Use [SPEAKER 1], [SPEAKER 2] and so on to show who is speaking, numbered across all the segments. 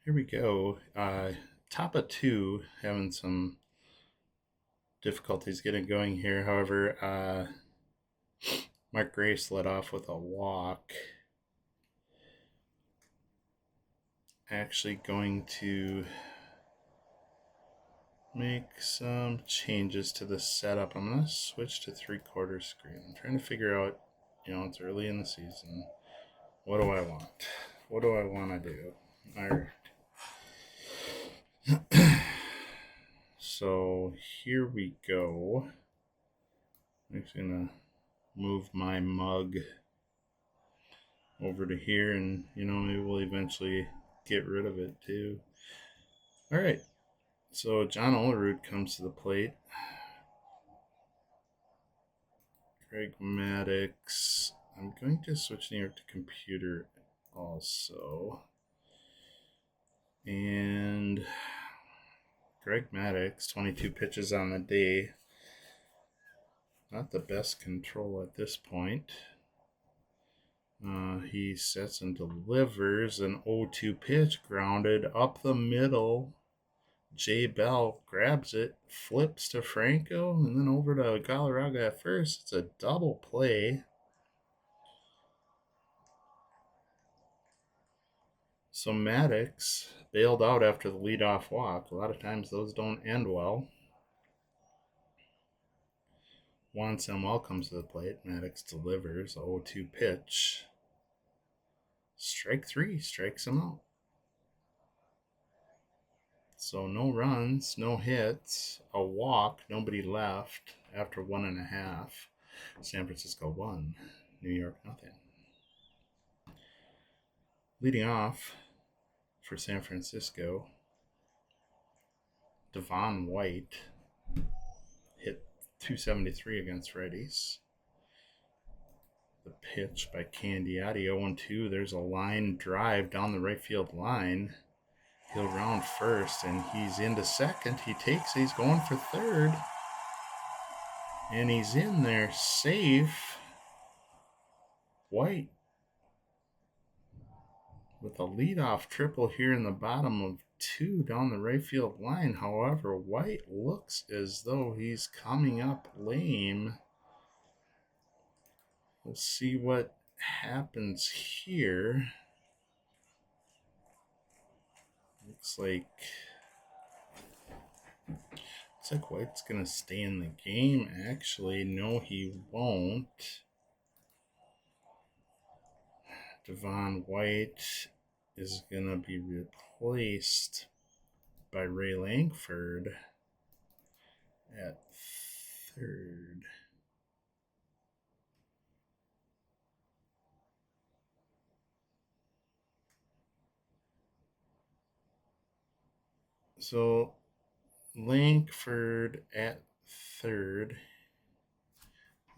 [SPEAKER 1] Here we go. Top of two, having some difficulties getting going here. However, Mark Grace led off with a walk. Actually going to make some changes to the setup. I'm going to switch to 3/4 screen. I'm trying to figure out, it's early in the season. What do I want? What do I want to do? All right. So here we go. I'm just going to move my mug over to here, and maybe we'll eventually get rid of it too. All right, so John Olerud comes to the plate. Greg Maddux. I'm going to switch New York to computer also. And Greg Maddux, 22 pitches on the day. Not the best control at this point. He sets and delivers an 0-2 pitch, grounded up the middle. Jay Bell grabs it, flips to Franco, and then over to Galarraga at first. It's a double play. So Maddux bailed out after the leadoff walk. A lot of times those don't end well. Juan Samuel comes to the plate. Maddux delivers a 0-2 pitch. Strike three, strikes him out. So no runs, no hits, a walk, nobody left after 1.5. San Francisco 1, New York nothing. Leading off for San Francisco, Devon White hit .273 against righties. The pitch by Candiotti, 0-2. There's a line drive down the right field line. He'll round first, and he's into second. He takes it. He's going for third. And he's in there safe. White with a leadoff triple here in the bottom of 2 down the right field line. However, White looks as though he's coming up lame. We'll see what happens here. Looks like White's going to stay in the game. Actually, no, he won't. Devon White is going to be replaced by Ray Langford at third. So Langford at third.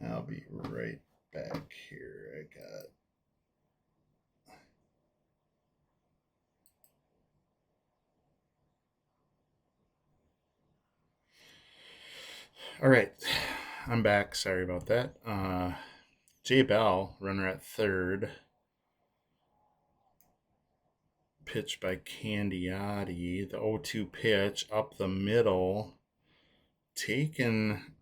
[SPEAKER 1] I'll be right back here. I got all right. I'm back. Sorry about that. Jay Bell, runner at third. Pitch by Candiotti. The 0-2 pitch up the middle. Taken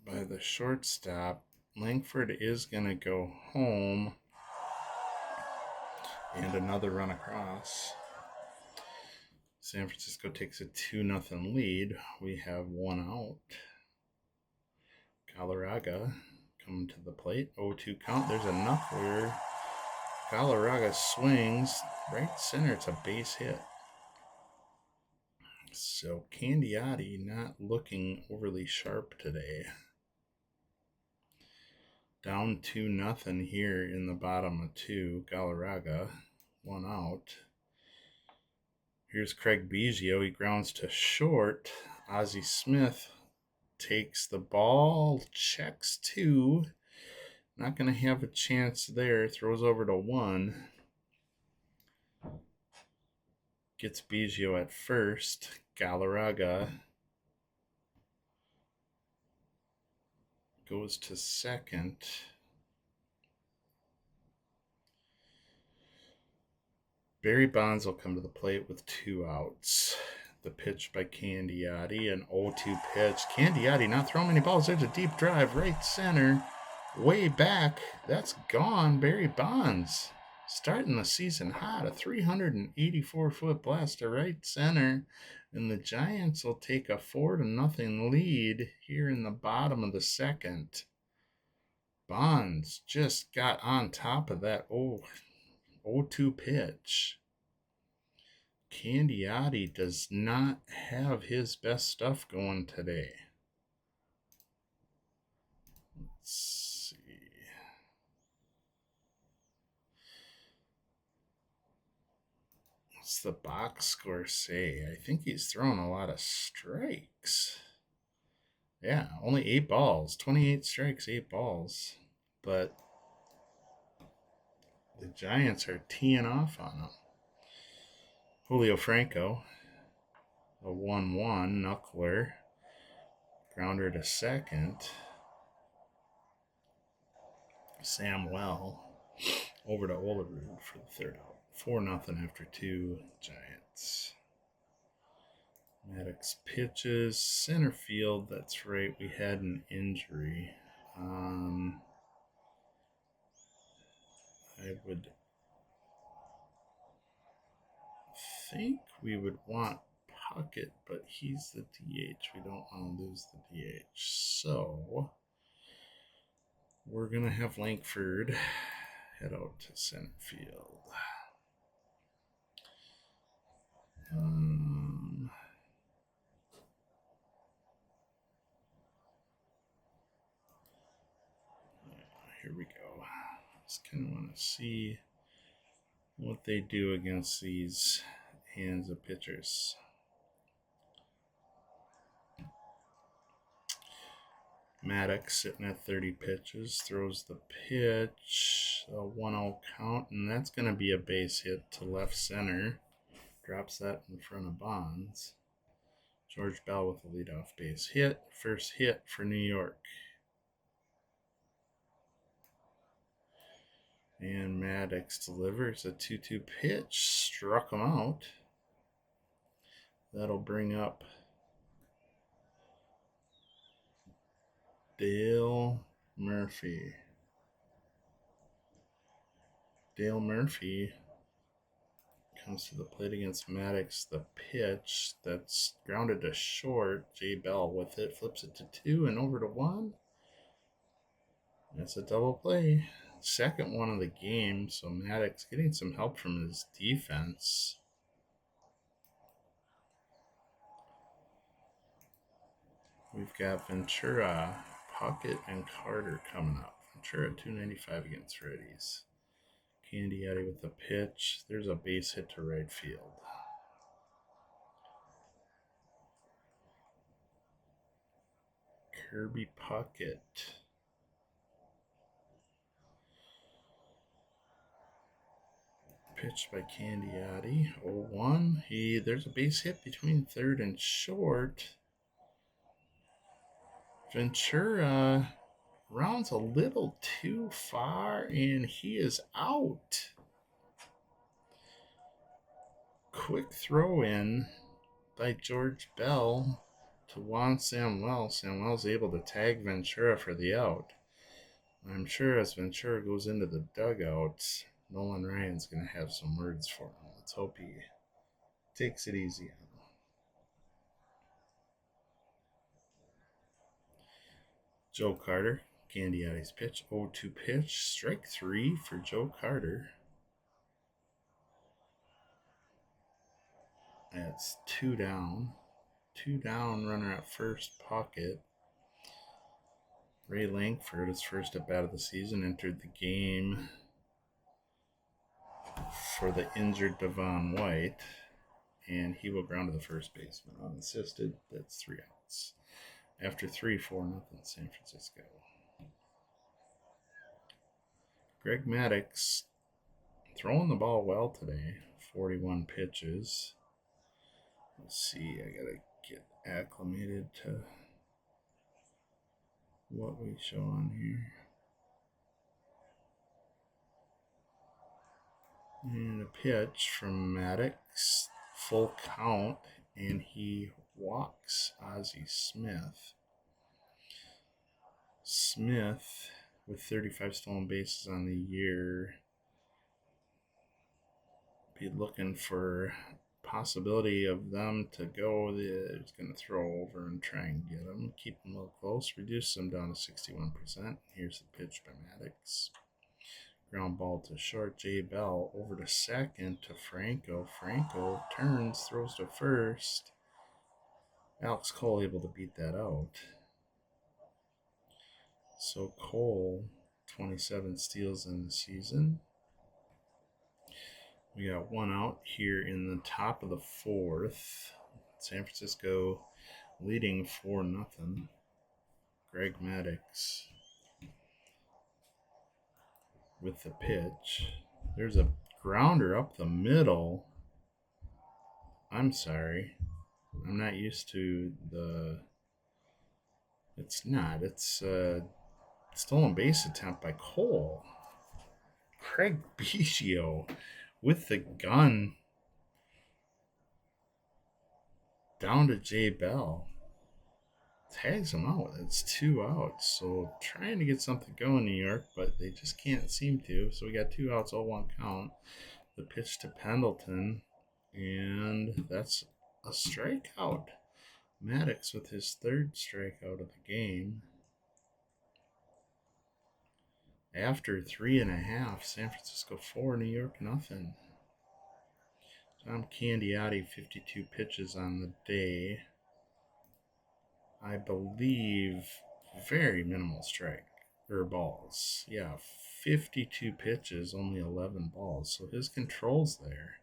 [SPEAKER 1] by the shortstop. Langford is going to go home. And another run across. San Francisco takes a 2-0 lead. We have one out. Galarraga coming to the plate. 0-2 count. There's enough where Galarraga swings right center. It's a base hit. So Candiotti not looking overly sharp today. Down 2-0 here in the bottom of 2. Galarraga, one out. Here's Craig Biggio. He grounds to short. Ozzie Smith takes the ball, checks 2. Not going to have a chance there. Throws over to 1. Gets Biggio at first. Galarraga goes to second. Barry Bonds will come to the plate with 2 outs. The pitch by Candiotti, an 0-2 pitch. Candiotti not throwing many balls. There's a deep drive, right center, way back. That's gone. Barry Bonds starting the season hot. A 384-foot blast to right center. And the Giants will take a 4-0 lead here in the bottom of the second. Bonds just got on top of that 0-2 pitch. Candiotti does not have his best stuff going today. Let's see. What's the box score say? I think he's throwing a lot of strikes. Yeah, only 8 balls. 28 strikes, 8 balls. But the Giants are teeing off on him. Julio Franco, a 1-1 knuckler. Grounder to second. Samwell over to Olerud for the third out. 4-0 after 2 Giants. Maddox pitches. Center field, that's right. We had an injury. I would think we would want Puckett, but he's the DH. We don't want to lose the DH. So we're going to have Lankford head out to center field. Here we go. Just kind of want to see what they do against these hands of pitchers. Maddox sitting at 30 pitches, throws the pitch, a 1-0 count, and that's going to be a base hit to left center. Drops that in front of Bonds. George Bell with a leadoff base hit. First hit for New York. And Maddox delivers a 2-2 pitch. Struck him out. That'll bring up Dale Murphy. Dale Murphy comes to the plate against Maddox. The pitch that's grounded to short. J. Bell with it. Flips it to 2 and over to 1. That's a double play. Second one of the game. So Maddox getting some help from his defense. We've got Ventura, Puckett, and Carter coming up. Ventura 295 against righties. Candiotti with the pitch. There's a base hit to right field. Kirby Puckett. Pitch by Candiotti. 0-1. There's a base hit between third and short. Ventura rounds a little too far, and he is out. Quick throw in by George Bell to Juan Samuel. Samuel's able to tag Ventura for the out. I'm sure as Ventura goes into the dugout, Nolan Ryan's going to have some words for him. Let's hope he takes it easy on him. Joe Carter, Candiotti's pitch, 0-2 pitch, strike 3 for Joe Carter. That's 2 down. 2 down, runner at first, Puckett. Ray Lankford, his first at bat of the season, entered the game for the injured Devon White, and he will ground to the first baseman unassisted. That's 3 outs. After 3-4-0 San Francisco. Greg Maddux throwing the ball well today. 41 pitches. Let's see, I gotta get acclimated to what we show on here. And a pitch from Maddox, full count, and he walks Ozzie Smith. Smith, with 35 stolen bases on the year, be looking for possibility of them to go. He's going to throw over and try and get them, keep them a little close, reduce them down to 61%. Here's the pitch by Maddox. Ground ball to short. J. Bell over to second to Franco. Franco turns, throws to first. Alex Cole able to beat that out. So Cole, 27 steals in the season. We got one out here in the top of the fourth. San Francisco leading 4-0. Greg Maddux with the pitch. There's a grounder up the middle. I'm sorry. I'm not used to the... It's not. It's a stolen base attempt by Cole. Craig Biggio with the gun down to J. Bell. Tags him out. It's 2 outs. So trying to get something going, New York, but they just can't seem to. So we got 2 outs, 0-1 count. The pitch to Pendleton, and that's a strikeout. Maddox with his 3rd strikeout of the game. After 3.5, San Francisco 4, New York nothing. Tom Candiotti, 52 pitches on the day. I believe very minimal strike or balls. Yeah, 52 pitches, only 11 balls. So his control's there.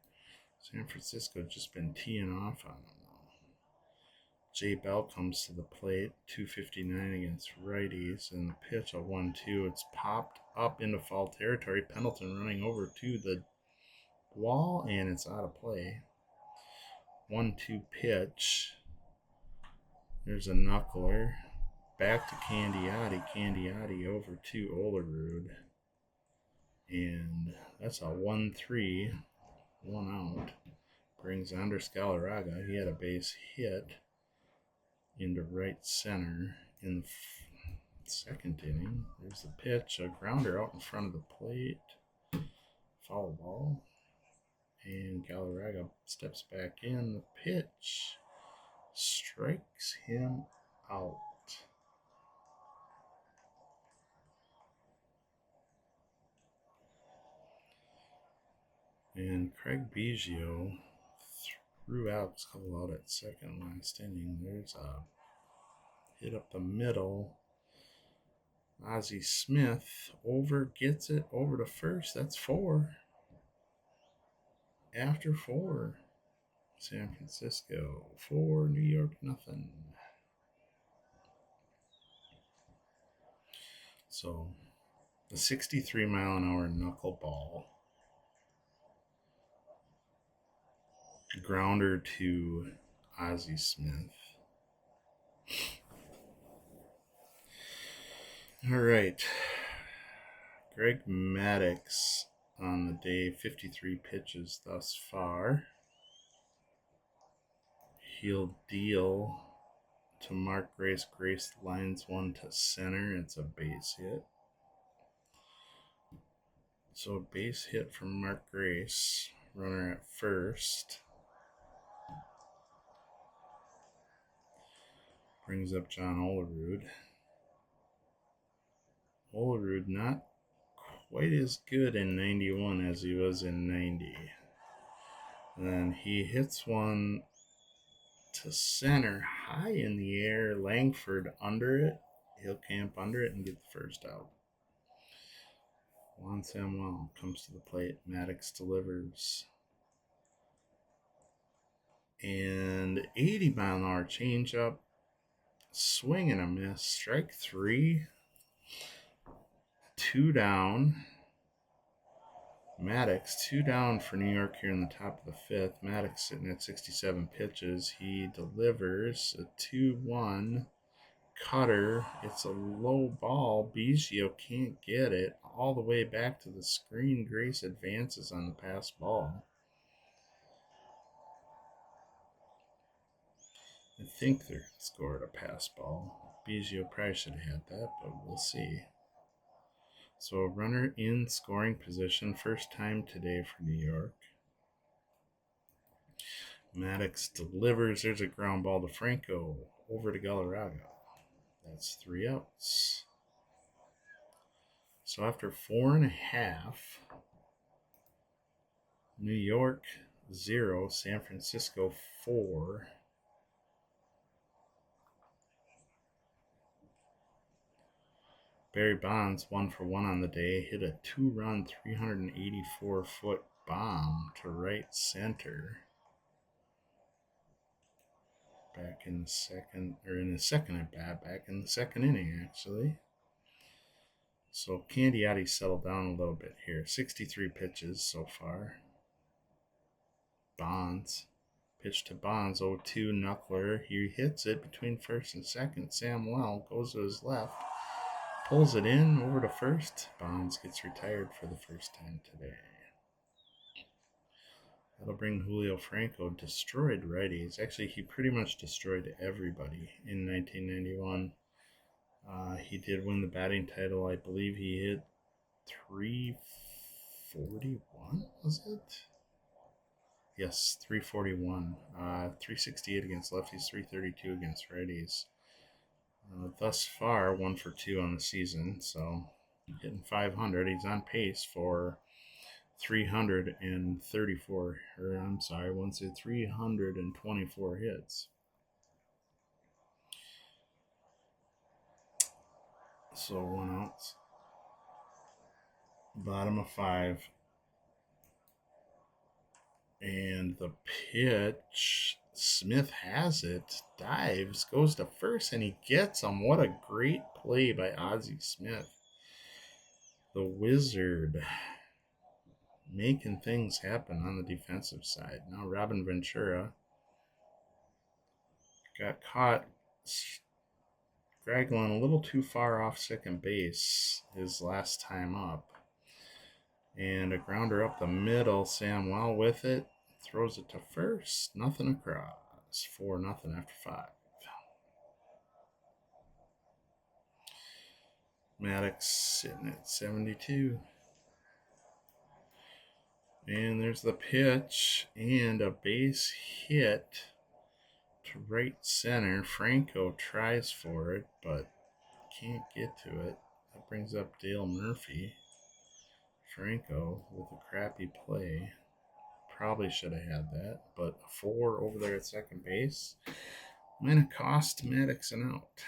[SPEAKER 1] San Francisco just been teeing off on him though. J. Bell comes to the plate, 259 against righties, and the pitch a 1-2. It's popped up into foul territory. Pendleton running over to the wall, and it's out of play. 1-2 pitch. There's a knuckler. Back to Candiotti. Candiotti over to Olerud. And that's a 1-3. 1 out. Brings Andres Galarraga. He had a base hit into right center in the second inning. There's the pitch. A grounder out in front of the plate. Foul ball. And Galarraga steps back in. The pitch strikes him out. And Craig Biggio threw Alex Cole out at second last inning. There's a hit up the middle. Ozzie Smith gets it over to first. That's 4. After 4. San Francisco 4, New York nothing. So the 63-mile-an-hour knuckleball. Grounder to Ozzie Smith. All right. Greg Maddux on the day, 53 pitches thus far. He'll deal to Mark Grace. Grace lines one to center. It's a base hit. So a base hit from Mark Grace. Runner at first. Brings up John Olerud. Olerud not quite as good in 91 as he was in 90. And then he hits one to center, high in the air. Langford under it. He'll camp under it and get the first out. Juan Samuel comes to the plate. Maddox delivers. And 80-mile-an-hour changeup. Swing and a miss. Strike 3. 2 down. Maddox 2 down for New York here in the top of the 5th. Maddox sitting at 67 pitches. He delivers a 2-1 cutter. It's a low ball. Biggio can't get it. all the way back to the screen. Grace advances on the pass ball. I think they scored a pass ball. Biggio probably should have had that, but we'll see. So a runner in scoring position, first time today for New York. Maddox delivers. There's a ground ball to Franco. Over to Galarraga. That's 3 outs. So after 4.5, New York 0, San Francisco 4. Barry Bonds 1 for 1 on the day. Hit a 2-run, 384-foot bomb to right center. Back in the second, or in the second at bat, back in the second inning, actually. So Candiotti settled down a little bit here. 63 pitches so far. Bonds. Pitch to Bonds, 0-2, knuckler. He hits it between first and second. Samuel goes to his left. Pulls it in over to first. Bonds gets retired for the first time today. That'll bring Julio Franco. Destroyed righties. Actually, he pretty much destroyed everybody in 1991. He did win the batting title. I believe he hit 341, was it? Yes, 341. 368 against lefties, 332 against righties. Thus far, 1 for 2 on the season. So hitting 500. He's on pace for 334, or I'm sorry, I want to say 324 hits. So 1 out. Bottom of 5. And the pitch, Smith has it, dives, goes to first, and he gets him. What a great play by Ozzie Smith. The Wizard making things happen on the defensive side. Now Robin Ventura got caught straggling a little too far off second base his last time up. And a grounder up the middle. Samuel with it. Throws it to first. Nothing across. 4-0 after 5. Maddox sitting at 72. And there's the pitch. And a base hit to right center. Franco tries for it, but can't get to it. That brings up Dale Murphy. Franco with a crappy play. Probably should have had that, but a 4 over there at second base might have cost Maddox an out.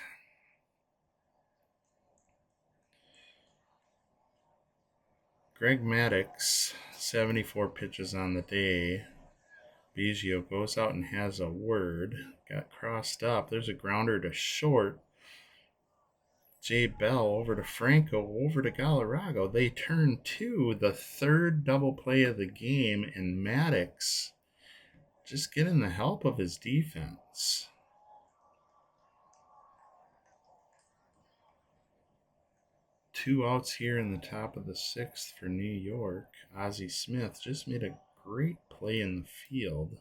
[SPEAKER 1] Greg Maddux, 74 pitches on the day. Biggio goes out and has a word. Got crossed up. There's a grounder to short. Jay Bell over to Franco, over to Galarraga. They turn 2, the third double play of the game, and Maddox just getting the help of his defense. Two outs here in the top of the 6th for New York. Ozzie Smith just made a great play in the field.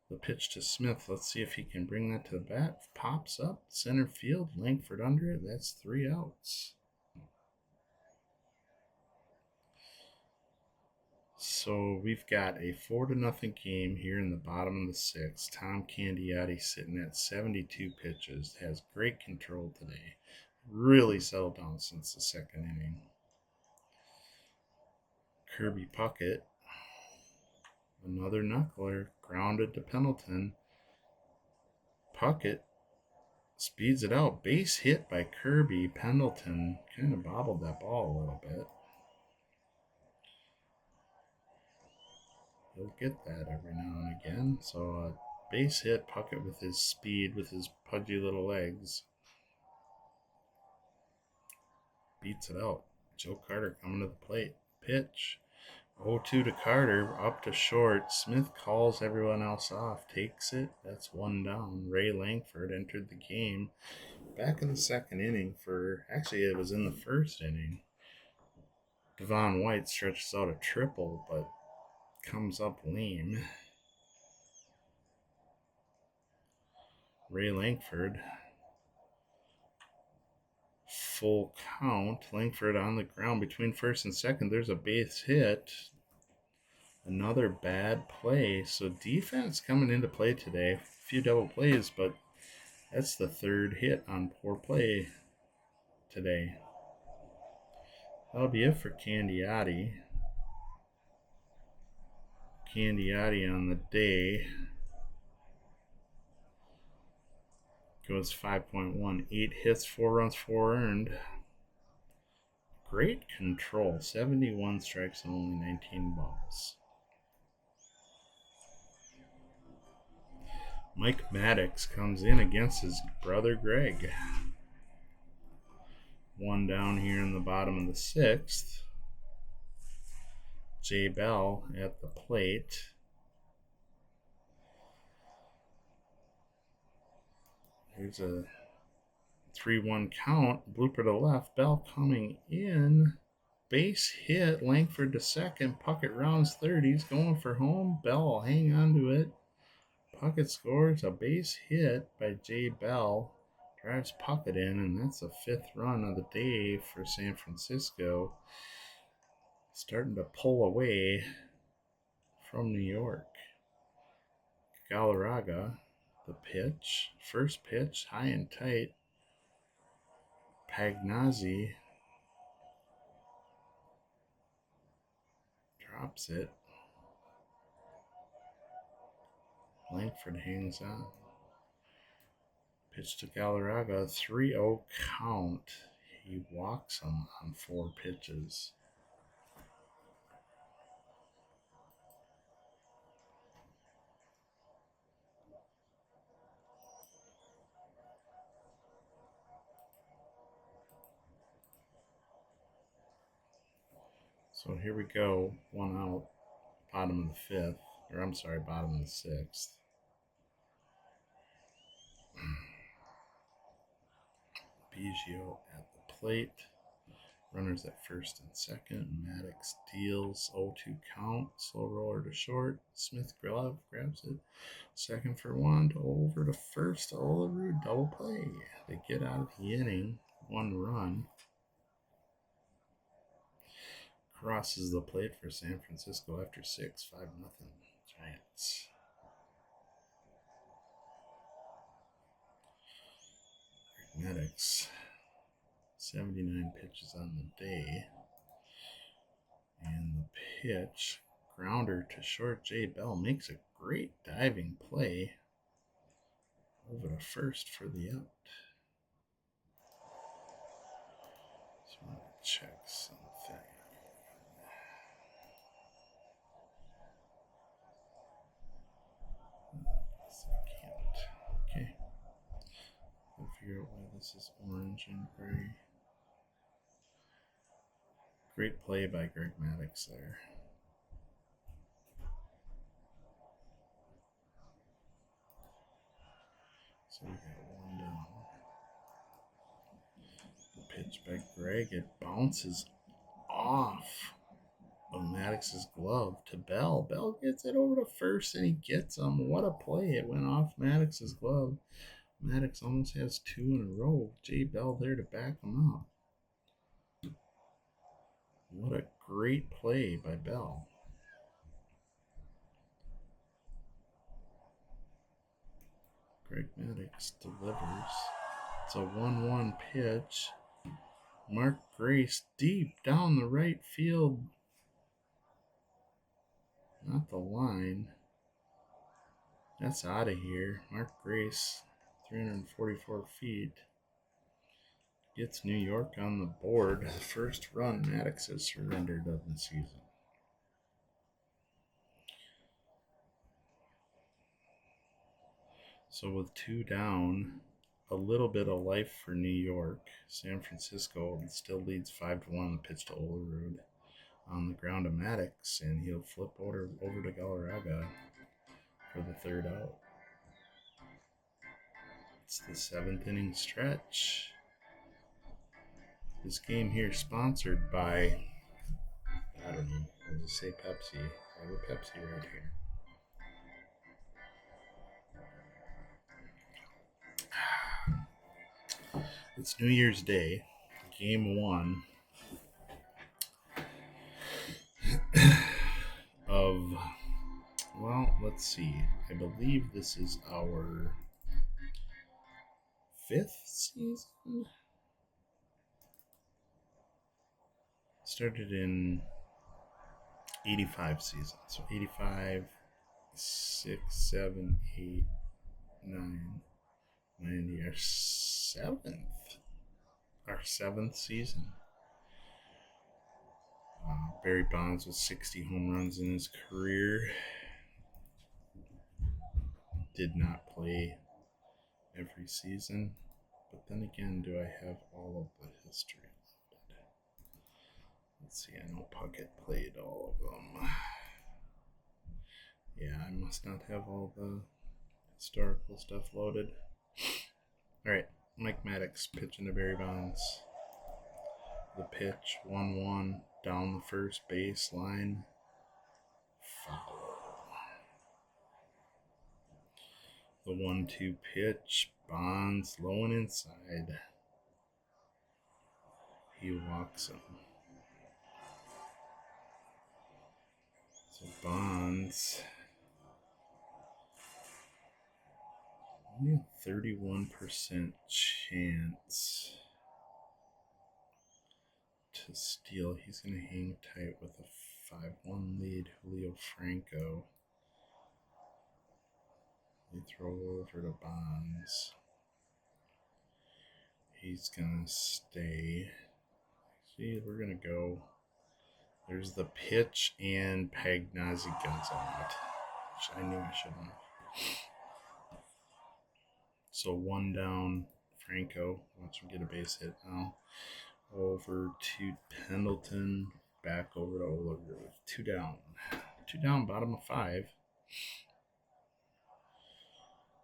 [SPEAKER 1] The pitch to Smith. Let's see if he can bring that to the bat. Pops up, center field, Langford under it. That's 3 outs. So we've got a 4-0 game here in the bottom of the 6th. Tom Candiotti sitting at 72 pitches. Has great control today. Really settled down since the second inning. Kirby Puckett. Another knuckler, grounded to Pendleton. Puckett speeds it out. Base hit by Kirby. Pendleton kind of bobbled that ball a little bit. He'll get that every now and again. So base hit, Puckett with his speed, with his pudgy little legs. Beats it out. Joe Carter coming to the plate. Pitch. 0-2 to Carter, up to short. Smith calls everyone else off, takes it. That's 1 down. Ray Langford entered the game back in the second inning for, actually it was in the first inning. Devon White stretches out a triple, but comes up lame. Ray Langford. Full count. Langford on the ground between first and second. There's a base hit. Another bad play. So defense coming into play today. A few double plays, but that's the third hit on poor play today. That'll be it for Candiotti. Candiotti on the day goes 5.1. 8 hits, 4 runs, 4 earned. Great control. 71 strikes and only 19 balls. Mike Maddox comes in against his brother Greg. One down here in the bottom of the 6th. Jay Bell at the plate. Here's a 3-1 count. Blooper to left. Bell coming in. Base hit. Langford to second. Puckett rounds third. He's going for home. Bell will hang on to it. Puckett scores a base hit by Jay Bell. Drives Puckett in, and that's the 5th run of the day for San Francisco. Starting to pull away from New York. Galarraga, the pitch. First pitch, high and tight. Pagnazzi drops it. Langford hangs on. Pitch to Galarraga, 3-0 count. He walks him on 4 pitches. So here we go, 1 out, bottom of the 5th, or I'm sorry, bottom of the 6th. Biggio at the plate. Runners at first and second. Maddox deals 0-2 count. Slow roller to short. Smith grabs it. Second for 1 over to first. Olerud double play. They get out of the inning. 1 run. Crosses the plate for San Francisco after 6. 5-0 Giants. Maddox, 79 pitches on the day. And the pitch, grounder to short. Jay Bell makes a great diving play over to first for the out. Just want to check something. I can't. Okay. I'll figure out why this is orange and gray. Great play by Greg Maddox there. So we got 1 down. The pitch by Greg, it bounces off of Maddox's glove to Bell. Bell gets it over to first and he gets him. What a play. It went off Maddox's glove. Maddox almost has 2 in a row. Jay Bell there to back him up. What a great play by Bell. Greg Maddox delivers. It's a 1-1 pitch. Mark Grace deep down the right field. Not the line. That's out of here. Mark Grace, 344 feet. Gets New York on the board. First run Maddox has surrendered of the season. So with 2 down, a little bit of life for New York. San Francisco still leads 5-1. The pitch to Olerud on the ground to Maddox, and he'll flip over to Galarraga for the 3rd out. It's the 7th inning stretch. This game here sponsored by I don't know. I'll just say Pepsi. I have a Pepsi right here. It's New Year's Day, game 1 of, well, let's see. I believe this is our 5th season. Started in 85 season. So 85, 6, 7, 8, 9, 90, our 7th season. Barry Bonds with 60 home runs in his career. Did not play every season. But then again, do I have all of the history? Let's see, I know Puckett played all of them. Yeah, I must not have all the historical stuff loaded. Alright, Mike Maddox pitching to Barry Bonds. The pitch, 1-1, down the first baseline. Foul. The 1-2 pitch, Bonds low and inside. He walks him. So Bonds, only a 31% chance to steal. He's going to hang tight with a 5-1 lead. Julio Franco. They throw over to Bonds. He's going to stay. See, we're going to go. There's the pitch, and Pagnozzi guns on it, which I knew I shouldn't have. So 1 down, Franco. Watch him get a base hit now. Over to Pendleton. Back over to Olerud. 2 down. 2 down, bottom of 5.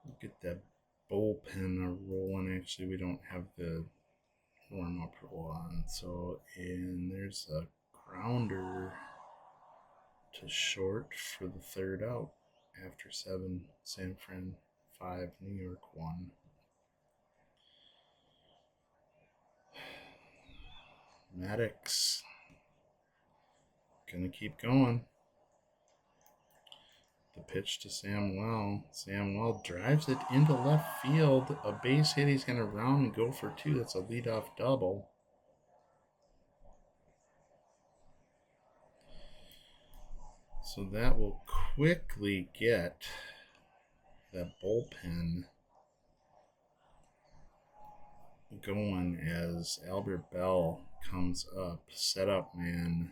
[SPEAKER 1] We'll get that bullpen rolling. Actually, we don't have the warm-up roll on. So, and there's a grounder to short for the 3rd out. After 7, San Fran 5, New York 1. Maddox gonna keep going. The pitch to Samwell. Samwell drives it into left field. A base hit. He's gonna round and go for 2. That's a leadoff double. So that will quickly get that bullpen going as Albert Bell comes up. Setup man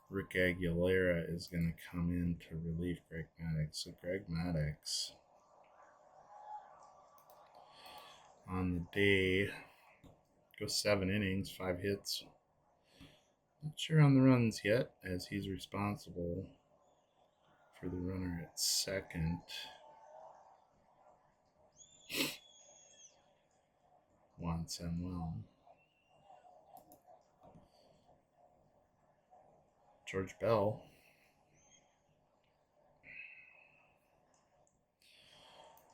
[SPEAKER 1] Rick Aguilera is going to come in to relieve Greg Maddux. So Greg Maddux on the day goes 7 innings, 5 hits. Not sure on the runs yet, as he's responsible for the runner at second. Juan Samuel. George Bell.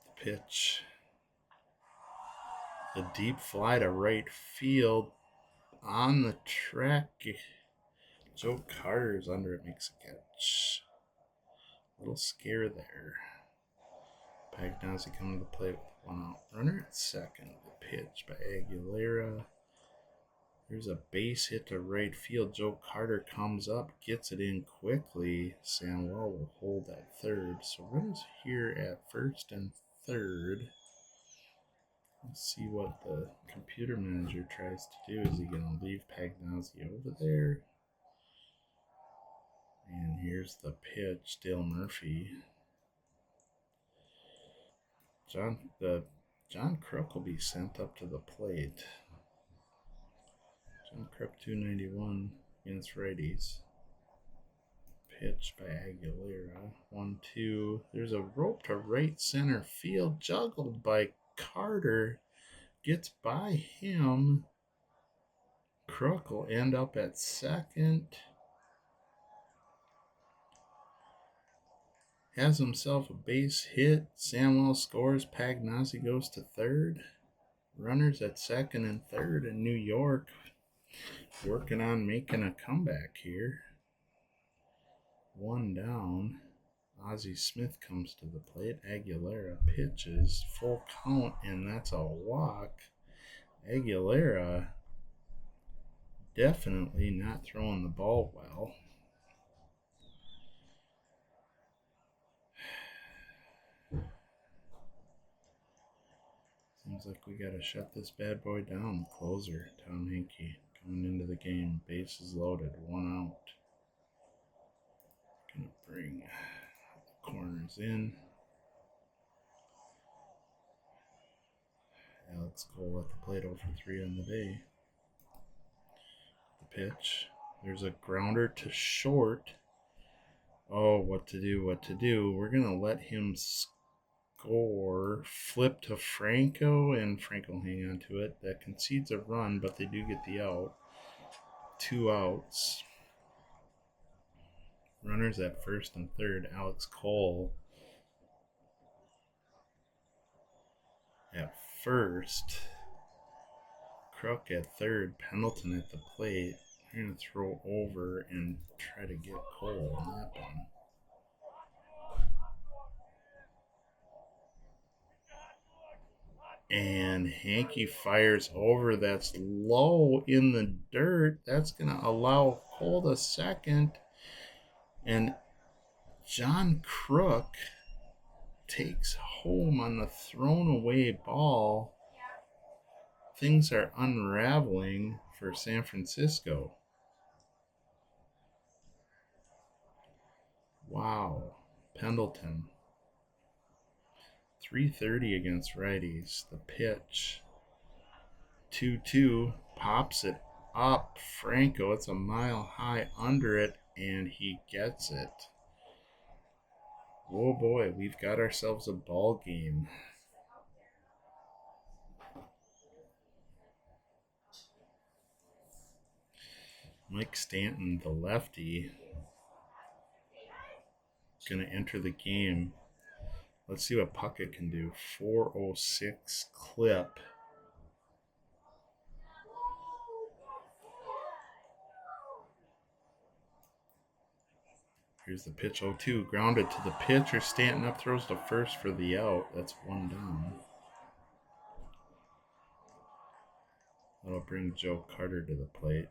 [SPEAKER 1] The pitch. The deep fly to right field. On the track. Joe Carter's under it, makes a catch. A little scare there. Pagnozzi coming to the plate with 1 out. Runner at second. The pitch by Aguilera. There's a base hit to right field. Joe Carter comes up, gets it in quickly. Samuel will hold at 3rd. So runners here at 1st and 3rd. Let's see what the computer manager tries to do. Is he going to leave Pagnozzi over there? And here's the pitch, Dale Murphy. John Kruk will be sent up to the plate. John Kruk 291 against righties. Pitch by Aguilera. 1-2. There's a rope to right center field, juggled by Carter. Gets by him. Kruk will end up at second. has himself a base hit. Samwell scores. Pagnozzi goes to third. Runners at second and third in New York, working on making a comeback here. One down. Ozzie Smith comes to the plate. Aguilera pitches. Full count, and that's a walk. Aguilera definitely not throwing the ball well. Seems like we got to shut this bad boy down. Closer, Tom Henke, coming into the game. Bases loaded, 1 out. Gonna bring the corners in. Alex Cole at the plate, 0 for 3 on the day. The pitch. There's a grounder to short. Oh, what to do, what to do. We're going to let him score. Flip to Franco, and Franco will hang on to it. That concedes a run, but they do get the out. 2 outs. Runners at first and third. Alex Cole at first. Crook at third. Pendleton at the plate. They're going to throw over and try to get Cole on that one. And Henke fires over. That's low in the dirt. That's going to allow Cole to second. And John Crook takes home on the thrown away ball. Things are unraveling for San Francisco. Wow. Pendleton. 330 against righties. The pitch. 2-2. Pops it up. Franco. It's a mile high under it, and he gets it. Oh boy, we've got ourselves a ball game. Mike Stanton, the lefty, going to enter the game. Let's see what Puckett can do. 406 clip. Here's the pitch. 0-2. Grounded to the pitcher. Stanton up, throws to first for the out. That's 1 down. That'll bring Joe Carter to the plate.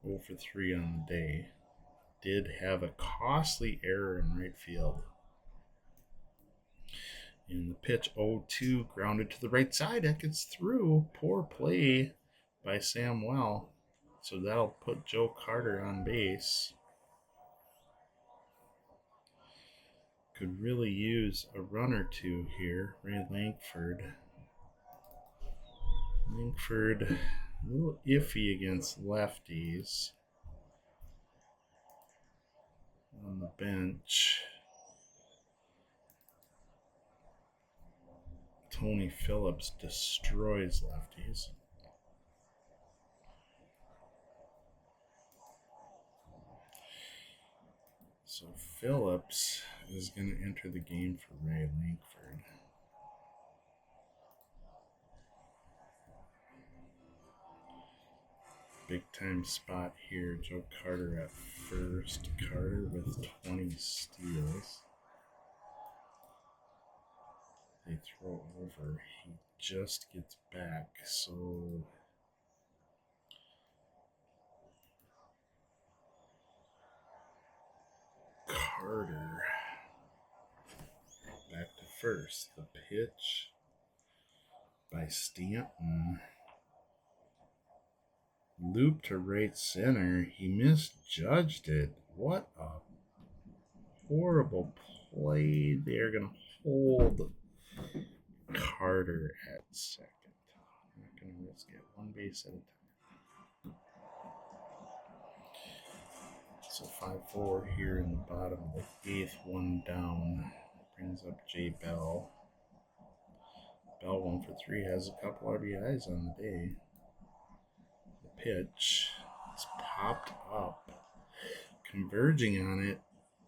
[SPEAKER 1] 0 for 3 on the day. Did have a costly error in right field. And the pitch 0-2, grounded to the right side. That gets through. Poor play by Samwell. So that'll put Joe Carter on base. Could really use a run or two here. Ray Lankford. Lankford, a little iffy against lefties. On the bench. Tony Phillips destroys lefties. So Phillips is going to enter the game for Ray Lankford. Big time spot here. Joe Carter at first. Carter with 20 steals. They throw over. He just gets back. So Carter back to first. The pitch by Stanton. Loop to right center. He misjudged it. What a horrible play. They're going to hold Carter at second. I'm not going to risk it. 1 base at a time. So 5-4 here in the bottom of the 8th. 1 down. Brings up Jay Bell. Bell 1 for 3. Has a couple RBIs on the day. The pitch is popped up. Converging on it.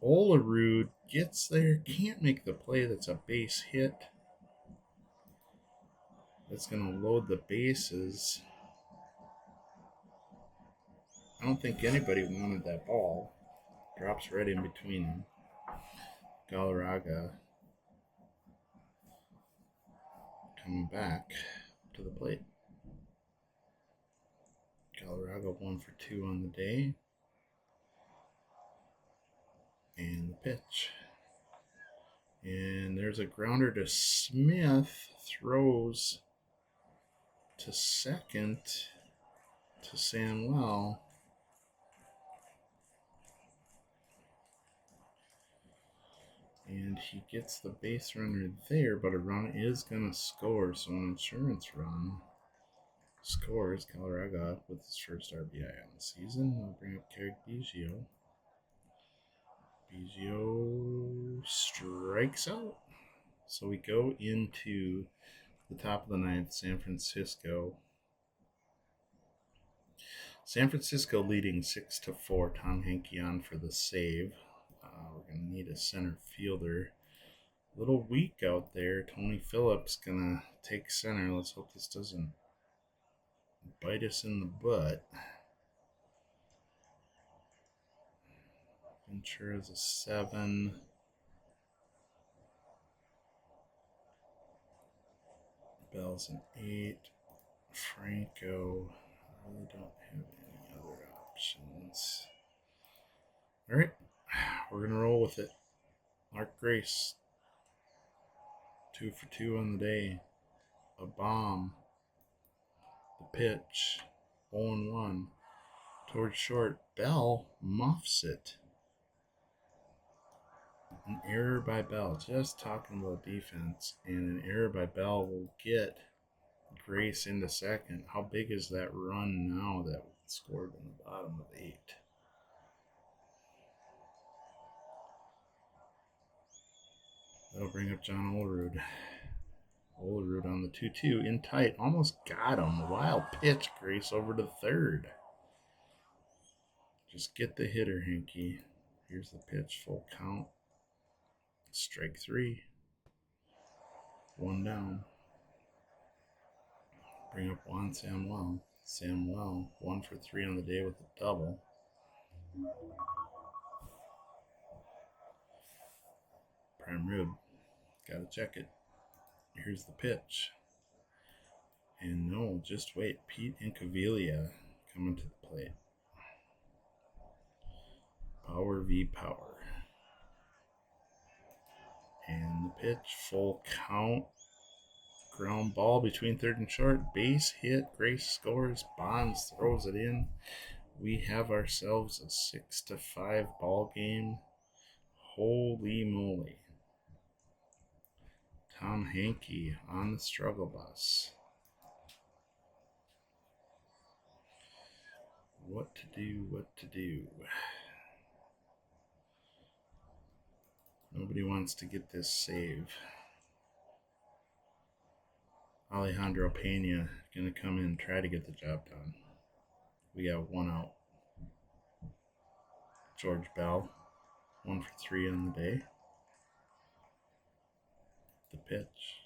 [SPEAKER 1] Olerud gets there, can't make the play. That's a base hit. That's going to load the bases. I don't think anybody wanted that ball. Drops right in between them. Galarraga coming back to the plate. Galarraga 1 for 2 on the day. And the pitch. And there's a grounder to Smith. Throws to second to Samuel. And he gets the base runner there, but a run is going to score. So an insurance run scores. Galarraga with his first RBI on the season. I'll bring up Craig Biggio. Biggio strikes out. So we go into the top of the ninth, San Francisco. San Francisco leading 6-4. Tom Henke on for the save. We're going to need a center fielder. A little weak out there. Tony Phillips going to take center. Let's hope this doesn't bite us in the butt. Ventura's a 7. Bell's an 8. Franco. I really don't have any other options. All right. We're going to roll with it. Mark Grace. 2 for 2 on the day. A bomb. The pitch. 0-1. Towards short. Bell muffs it. An error by Bell. Just talking about defense. And an error by Bell will get Grace into second. How big is that run now that scored in the bottom of 8? That'll bring up John Olerud. Olerud on the 2-2 in tight. Almost got him. Wild pitch. Grace over to third. Just get the hitter, Henke. Here's the pitch. Full count. Strike 3. 1 down. Bring up Juan Samuel. Samuel 1 for 3 on the day with a double. Prime rib. Gotta check it. Here's the pitch. And no, just wait. Pete Incaviglia coming to the plate. Power v. Power. And the pitch, full count. Ground ball between third and short. Base hit. Grace scores. Bonds throws it in. We have ourselves a 6-5 ball game. Holy moly. Tom Henke on the struggle bus. What to do, what to do. Nobody wants to get this save. Alejandro Pena going to come in and try to get the job done. We got 1 out. George Bell, 1 for 3 on the day. The pitch.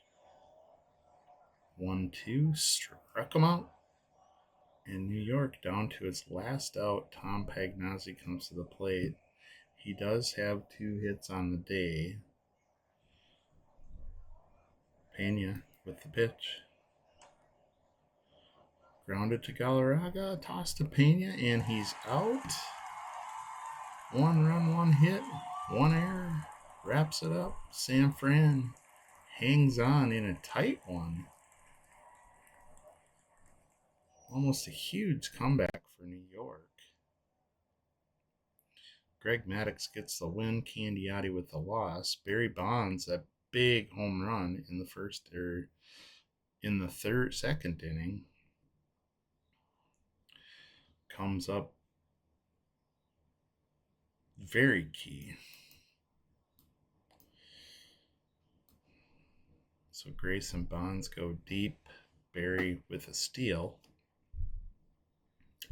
[SPEAKER 1] 1-2, struck him out. And New York down to its last out. Tom Pagnozzi comes to the plate. He does have 2 hits on the day. Pena with the pitch. Grounded to Galarraga, tossed to Pena, and he's out. 1 run, 1 hit, 1 error. Wraps it up. San Fran hangs on in a tight one. Almost a huge comeback for New York. Greg Maddux gets the win. Candiotti with the loss. Barry Bonds, that big home run in the second inning, comes up very key. So Grace and Bonds go deep. Barry with a steal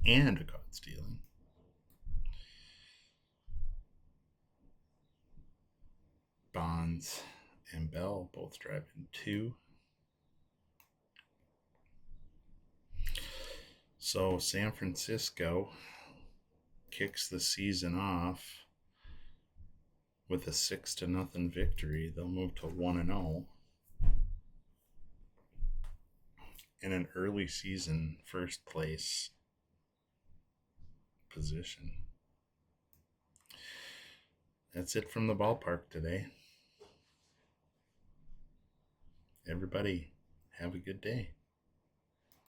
[SPEAKER 1] and a caught stealing. Evans and Bell both driving 2. So San Francisco kicks the season off with a 6-0 victory. They'll move to 1-0 in an early season first place position. That's it from the ballpark today. Everybody, have a good day.